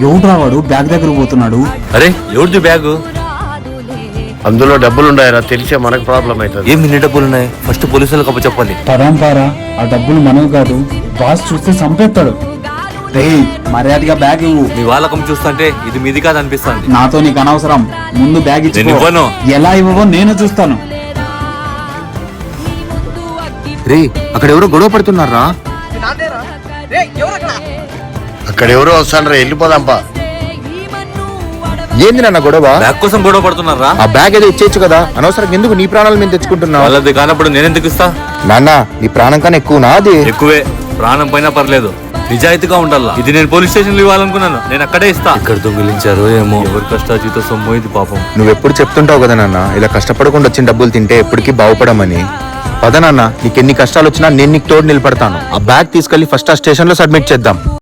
ఎవడ్రా వాడు బ్యాగ్ దగ్గర పోతున్నాడు? అరే ఎవరిది బ్యాగు? అందులో డబ్బులున్నాయరా, తెలిసే మనకు ప్రాబ్లం అవుతుంది. ఏం ఇన్ని డబ్బులున్నాయి? ఫస్ట్ పోలీసులకు అప్ప చెప్పాలి. పరాంపారా, ఆ డబ్బులు మనవి కాదు, బాస్ చూస్తే చంపేస్తాడు. రేయ్, మర్యాదగా బ్యాగ్ ఇవ్వు. మీ వాళ్ళకం చూస్తుంటే ఇది మీది కాదు అనిపిస్తుంది. నాతో నీకు అనవసరం, ముందు బ్యాగ్ నేను ఇచ్చి. ఇవ్వను. ఎలా ఇవ్వవో నేను చూస్తాను. రే, అక్కడ ఎవరో గొడవ పడుతున్నారా? అక్కడ ఎవరో వస్తానరా, వెళ్ళిపోదాంపా. ఏంది నాన్న గొడవ? బ్యాగ్ కోసం గొడవ పడుతున్నారా? ఆ బ్యాగ్ ఏదో ఇచ్చేయచ్చు కదా, అనవసరం ఎందుకు నీ ప్రాణాల మీద తెచ్చుకుంటున్నావు? వాళ్ళది కానప్పుడు నేనెందుకు ఇస్తా? నాన్న, నీ ప్రాణం కన్నా ఎక్కువ నాది. ఎక్కువే, ప్రాణం పైన పర్లేదు, నిజాయితీగా ఉండాలా. ఇది నేను పోలీస్ స్టేషన్ లో ఇవ్వాలనుకున్నాను, నేను అక్కడే ఇస్తా. ఇక్కడ దొంగిలించారో ఏమో, ఎవరి కష్టాజీత సొమ్ము ఇది పాపం. నువ్వెప్పుడు చెప్తుంటావు కదా నాన్న, ఇలా కష్టపడకుండా వచ్చిన డబ్బులు తింటే ఎప్పటికీ బాగుపడమని. పద నాన్న, నీకెన్ని కష్టాలు వచ్చినా నేను నీకు తోడు నిలబడతాను. ఆ బ్యాగ్ తీసుకెళ్లి ఫస్ట్ ఆ స్టేషన్ లో సబ్మిట్ చేద్దాం.